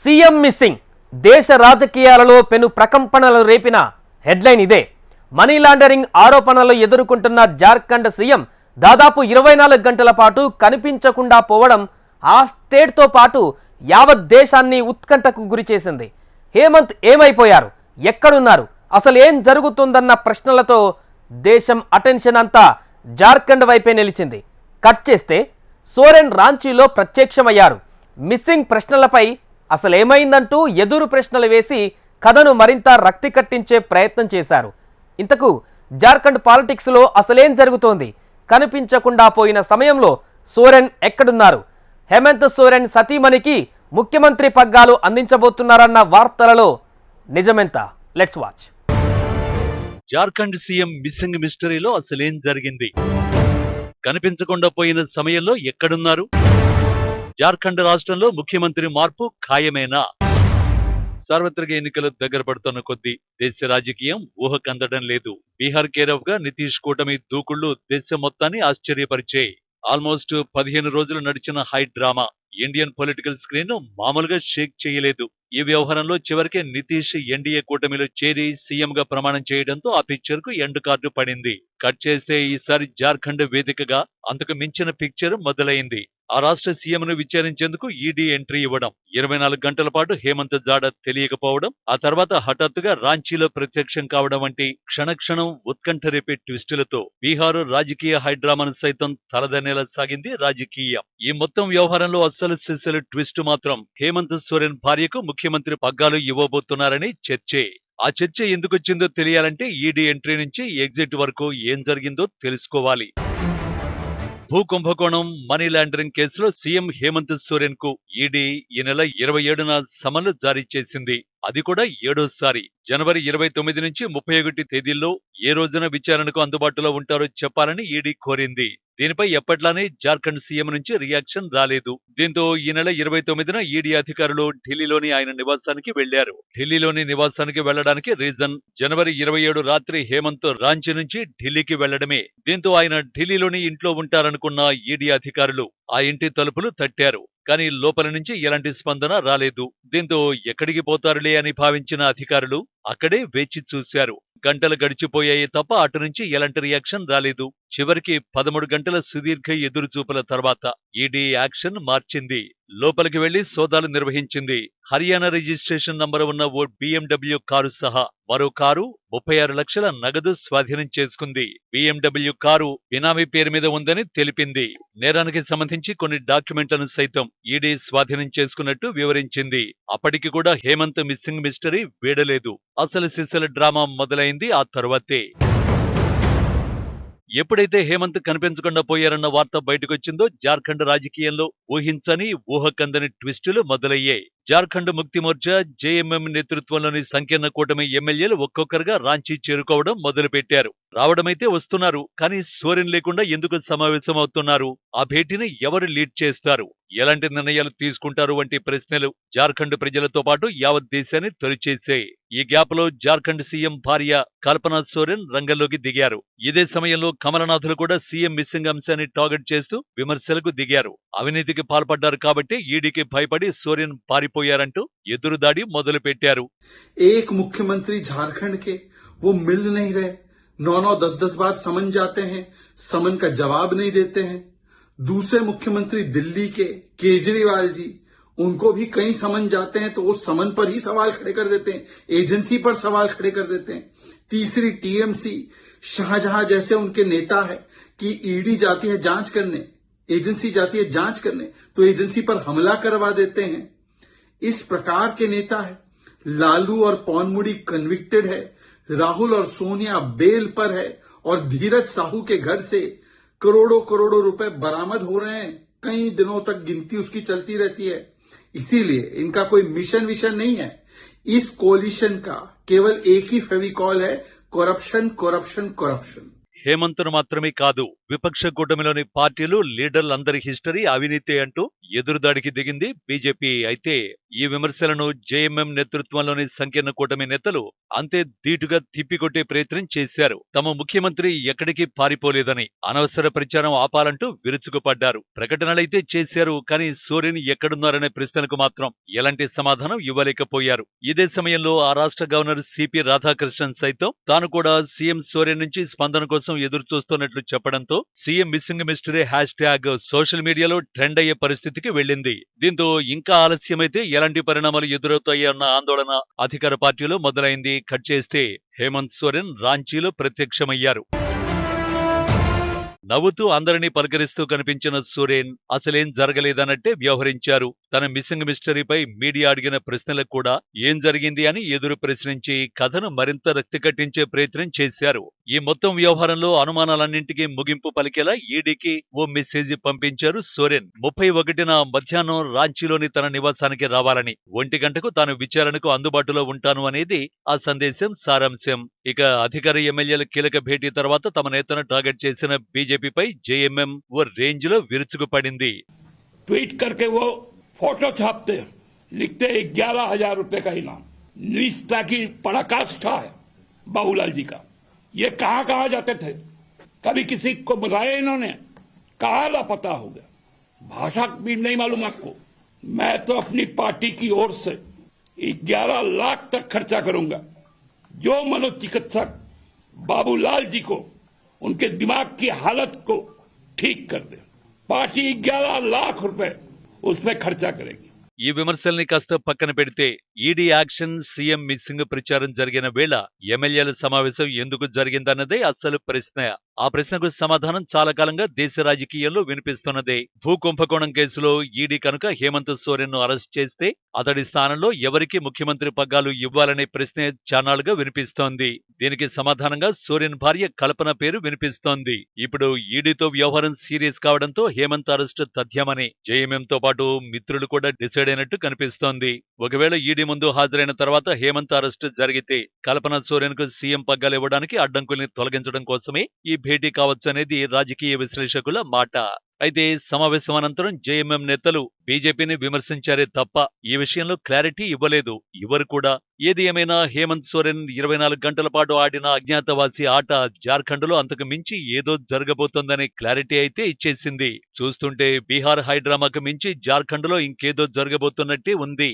CM missing దేశ రాజకీయాలలో పెను ప్రకంపనలు రేపిన హెడ్లైన్ ఇదే. మనీ లాండరింగ్ ఆరోపణలు ఎదుర్కొంటున్న జార్ఖండ్ సీఎం దాదాపు 24 గంటల పాటు కనిపించకుండా పోవడం ఆ స్టేట్తో పాటు యావత్ దేశాన్ని ఉత్కంఠకు గురిచేసింది. హేమంత్ ఏమైపోయారు, ఎక్కడున్నారు, అసలు ఏం జరుగుతుందన్న ప్రశ్నలతో దేశం అటెన్షన్ అంతా జార్ఖండ్ వైపే నిలిచింది. కట్ చేస్తే సోరెన్ రాంచీలో ప్రత్యక్షమయ్యారు. మిస్సింగ్ ప్రశ్నలపై అసలేమైందంటూ ఎదురు ప్రశ్నలు వేసి కథను మరింత రక్తి కట్టించే ప్రయత్నం చేశారు. ఇంతకు జార్ఖండ్ పాలిటిక్స్లో అసలేం జరుగుతోంది, కనిపించకుండా పోయిన సమయంలో సోరెన్ ఎక్కడున్నారు, హేమంత్ సోరెన్ సతీమణికి ముఖ్యమంత్రి పగ్గాలు అందించబోతున్నారన్న వార్తలలో నిజమెంత? Let's watch. Jharkhand CM missing మిస్టరీలో అసలేం జరిగింది, కనిపించకుండా పోయిన సమయంలో ఎక్కడున్నారు, జార్ఖండ్ రాష్ట్రంలో ముఖ్యమంత్రి మార్పు ఖాయమేనా? సార్వత్రిక ఎన్నికలు దగ్గర పడుతున్న కొద్దీ దేశ రాజకీయం ఊహకందడం లేదు. బీహార్ కేరఫ్ గా నితీష్ కూటమి దూకుళ్లు దేశం మొత్తాన్ని ఆశ్చర్యపరిచాయి. ఆల్మోస్ట్ 15 రోజులు నడిచిన high drama Indian political screen మామూలుగా షేక్ చేయలేదు. ఈ వ్యవహారంలో చివరికి నితీష్ ఎన్డీఏ కూటమిలో చేరి సీఎం గా ప్రమాణం చేయడంతో ఆ పిక్చర్ కు ఎండ్ కార్డు పడింది. కట్ చేస్తే ఈసారి జార్ఖండ్ వేదికగా అంతకు మించిన పిక్చర్ మొదలైంది. ఆ రాష్ట్ర సీఎంను విచారించేందుకు ఈడీ ఎంట్రీ ఇవ్వడం, 24 గంటల పాటు హేమంత్ జాడ తెలియకపోవడం, ఆ తర్వాత హఠాత్తుగా రాంచీలో ప్రత్యక్షం కావడం వంటి క్షణక్షణం ఉత్కంఠ రేపే ట్విస్టులతో బీహార్ రాజకీయ హైడ్రామాను సైతం తలదన్నేలా సాగింది రాజకీయం. ఈ మొత్తం వ్యవహారంలో అస్సలు సిస్సలు ట్విస్ట్ మాత్రం హేమంత్ సోరెన్ భార్యకు ముఖ్యమంత్రి పగ్గాలు ఇవ్వబోతున్నారని చర్చే. ఆ చర్చ ఎందుకొచ్చిందో తెలియాలంటే ఈడీ ఎంట్రీ నుంచి ఎగ్జిట్ వరకు ఏం జరిగిందో తెలుసుకోవాలి. భూ కుంభకోణం మనీ లాండరింగ్ కేసులో సీఎం హేమంత్ సోరెన్ కు ఈడీ ఈ నెల 27న సమన్లు జారీ చేసింది. అది కూడా 7వ సారి. జనవరి 29 నుంచి 31 తేదీల్లో ఏ రోజున విచారణకు అందుబాటులో ఉంటారో చెప్పాలని ఈడీ కోరింది. దీనిపై ఎప్పట్లానే జార్ఖండ్ సీఎం నుంచి రియాక్షన్ రాలేదు. దీంతో ఈ నెల 29న ఈడీ అధికారులు ఢిల్లీలోని ఆయన నివాసానికి వెళ్లారు. ఢిల్లీలోని నివాసానికి వెళ్లడానికి రీజన్ జనవరి 27 రాత్రి హేమంత్ రాంచీ నుంచి ఢిల్లీకి వెళ్లడమే. దీంతో ఆయన ఢిల్లీలోని ఇంట్లో ఉంటారనుకున్న ఈడీ అధికారులు ఆ ఇంటి తలుపులు తట్టారు. కానీ లోపల నుంచి ఎలాంటి స్పందన రాలేదు. దీంతో ఎక్కడికి పోతారులే అని భావించిన అధికారులు అక్కడే వేచి చూశారు. గంటలు గడిచిపోయాయి తప్ప అటు నుంచి ఎలాంటి రియాక్షన్ రాలేదు. చివరికి 13 గంటల సుదీర్ఘ ఎదురుచూపుల తర్వాత ఈడీ యాక్షన్ మార్చింది. లోపలికి వెళ్లి సోదాలు నిర్వహించింది. హర్యానా రిజిస్ట్రేషన్ నంబర్ ఉన్న ఓ BMW కారు సహా మరో కారు, 36 లక్షల నగదు స్వాధీనం చేసుకుంది. BMW కారు బినామీ పేరు మీద ఉందని తెలిపింది. నేరానికి సంబంధించి కొన్ని డాక్యుమెంట్లను సైతం ఈడీ స్వాధీనం చేసుకున్నట్టు వివరించింది. అప్పటికి కూడా హేమంత్ మిస్సింగ్ మిస్టరీ వీడలేదు. అసలు సిసల డ్రామా మొదలైంది ఆ తర్వాతే. ఎప్పుడైతే హేమంత్ కనిపించకుండా పోయారన్న వార్త బయటకొచ్చిందో జార్ఖండ్ రాజకీయంలో ఊహించని ఊహకందని ట్విస్టులు మొదలయ్యాయి. జార్ఖండ్ ముక్తి మోర్చా జేఎంఎం నేతృత్వంలోని సంకీర్ణ కూటమి ఎమ్మెల్యేలు ఒక్కొక్కరుగా రాంచీ చేరుకోవడం మొదలుపెట్టారు. రావడమైతే వస్తున్నారు, కానీ సోరెన్ లేకుండా ఎందుకు సమావేశమవుతున్నారు, ఆ భేటీని ఎవరు లీడ్ చేస్తారు, ఎలాంటి నిర్ణయాలు తీసుకుంటారు వంటి ప్రశ్నలు జార్ఖండ్ ప్రజలతో పాటు యావత్ దేశాన్ని తొలిచేశాయి. ఈ గ్యాప్ లో జార్ఖండ్ సీఎం భార్య కల్పనా సోరెన్ రంగంలోకి దిగారు. ఇదే సమయంలో కమలనాథులు కూడా సీఎం మిస్సింగ్ అంశాన్ని టార్గెట్ చేస్తూ విమర్శలకు దిగారు. అవినీతికి పాల్పడ్డారు కాబట్టి ఈడీకి భయపడి సోరెన్ పారిపోయారంటూ ఎదురుదాడి మొదలు పెట్టారు. एक मुख्यमंत्री झारखंड के वो मिल नहीं रहे, 9-9, 10-10 बार समन जाते हैं, समन का जवाब नहीं देते हैं। दूसरे मुख्यमंत्री दिल्ली के केजरीवाल जी, उनको भी कई समन जाते हैं तो वो समन पर ही सवाल खड़े कर देते हैं, एजेंसी पर सवाल खड़े कर देते हैं। तीसरी टीएमसी शाहजहां जैसे उनके नेता है कि ईडी जाती है जांच करने, एजेंसी जाती है जांच करने तो एजेंसी पर हमला करवा देते हैं। इस प्रकार के नेता है। लालू और पौनमुड़ी कन्विक्टेड है, राहुल और सोनिया बेल पर है और धीरज साहू के घर से करोड़ों करोड़ों रुपए बरामद हो रहे हैं। कई दिनों तक गिनती उसकी चलती रहती है। इसीलिए इनका कोई मिशन विशन नहीं है। इस कोलिशन का केवल एक ही फेविकॉल है, करप्शन करप्शन करप्शन। హేమంత్ను మాత్రమే కాదు, విపక్ష కూటమిలోని పార్టీలు లీడర్లందరి హిస్టరీ అవినీతి అంటూ ఎదురుదాడికి దిగింది బీజేపీ. అయితే ఈ విమర్శలను జేఎంఎం నేతృత్వంలోని సంకీర్ణ కూటమి నేతలు అంతే ధీటుగా తిప్పికొట్టే ప్రయత్నం చేశారు. తమ ముఖ్యమంత్రి ఎక్కడికి పారిపోలేదని, అనవసర ప్రచారం ఆపాలంటూ విరుచుకుపడ్డారు. ప్రకటనలైతే చేశారు, కానీ సోరెన్ ఎక్కడున్నారనే ప్రశ్నలకు మాత్రం ఎలాంటి సమాధానం ఇవ్వలేకపోయారు. ఇదే సమయంలో ఆ రాష్ట్ర గవర్నర్ సిపి రాధాకృష్ణన్ సైతం తాను కూడా సీఎం సోరెన్ నుంచి స్పందన కోసం ఎదురు చూస్తున్నట్లు చెప్పడంతో CM missing mystery hash tag social మీడియాలో ట్రెండ్ అయ్యే పరిస్థితికి వెళ్ళింది. దీంతో ఇంకా ఆలస్యమైతే ఎలాంటి పరిణామాలు ఎదురవుతాయన్న ఆందోళన అధికార పార్టీలో మొదలైంది. కట్ చేస్తే హేమంత్ సోరెన్ రాంచీలో ప్రత్యక్షమయ్యారు. నవ్వుతూ అందరినీ పలకరిస్తూ కనిపించిన సోరెన్ అసలేం జరగలేదన్నట్టే వ్యవహరించారు. తన మిస్సింగ్ మిస్టరీపై మీడియా అడిగిన ప్రశ్నలకు కూడా ఏం జరిగింది అని ఎదురు ప్రశ్నించి కథను మరింత రక్తికట్టించే ప్రయత్నం చేశారు. ఈ మొత్తం వ్యవహారంలో అనుమానాలన్నింటికీ ముగింపు పలికేలా ఈడీకి ఓ మెసేజ్ పంపించారు సోరెన్. 31న మధ్యాహ్నం రాంచీలోని తన నివాసానికి రావాలని, 1 గంటకు తాను విచారణకు అందుబాటులో ఉంటాను అనేది ఆ సందేశం సారాంశం. ఇక అధికార ఎమ్మెల్యేల కీలక భేటీ తర్వాత తమ నేతను టార్గెట్ చేసిన బీజేపీపై జేఎంఎం ఓ రేంజ్ లో విరుచుకుపడింది. ट्वीट करके वो फोटो छापते हैं, लिखते 11,000 रुपए का इनाम। निष्ठा की पराकाष्ठा है बाबूलाल जी का। ये कहाँ कहाँ जाते थे, कभी किसी को बताया इन्होंने, कहाँ लापता हो गया, भाषा भी नहीं मालूम आपको। मैं तो अपनी पार्टी की ओर से 11 लाख तक खर्चा करूंगा। जो मनोचिकित्सक बाबूलाल जी को उनके दिमाग की हालत को ठीक कर दे, पार्टी 11 लाख रुपए उसमें खर्चा करेगी। ఈ విమర్శల్ని కాస్త పక్కన పెడితే ఈడీ యాక్షన్, సీఎం మిస్సింగ్ ప్రచారం జరిగిన వేళ ఎమ్మెల్యేల సమావేశం ఎందుకు జరిగిందన్నదే అసలు ప్రశ్న. ఆ ప్రశ్నకు సమాధానం చాలా కాలంగా దేశ రాజకీయాల్లో వినిపిస్తున్నదే. భూ కుంభకోణం కేసులో ఈడీ కనుక హేమంత్ సోరెన్ ను అరెస్ట్ చేస్తే అతడి స్థానంలో ఎవరికి ముఖ్యమంత్రి పగ్గాలు ఇవ్వాలనే ప్రశ్నే చానాళ్లుగా వినిపిస్తోంది. దీనికి సమాధానంగా సోరెన్ భార్య కల్పన పేరు వినిపిస్తోంది. ఇప్పుడు ఈడీతో వ్యవహారం సీరియస్ కావడంతో హేమంత్ అరెస్ట్ తథ్యమని జేఎంఎంతో పాటు మిత్రులు కూడా డిసైడ్ అయినట్టు కనిపిస్తోంది. ఒకవేళ ఈడీ ముందు హాజరైన తర్వాత హేమంత్ అరెస్ట్ జరిగితే కల్పన సోరెన్ కు సీఎం పగ్గాలు ఇవ్వడానికి అడ్డంకుల్ని తొలగించడం కోసమే ఈ భేటీ కావచ్చనేది రాజకీయ విశ్లేషకుల మాట. అయితే సమావేశం అనంతరం జేఎంఎం నేతలు బీజేపీని విమర్శించారే తప్ప ఈ విషయంలో క్లారిటీ ఇవ్వలేదు. ఎవరు కూడా. ఏది ఏమైనా హేమంత్ సోరెన్ 24 గంటల పాటు ఆడిన అజ్ఞాతవాసి ఆట జార్ఖండ్ లో అంతకు మించి ఏదో జరగబోతోందనే క్లారిటీ అయితే ఇచ్చేసింది. చూస్తుంటే బీహార్ హైడ్రామాకు మించి జార్ఖండ్ లో ఇంకేదో జరగబోతున్నట్టే ఉంది.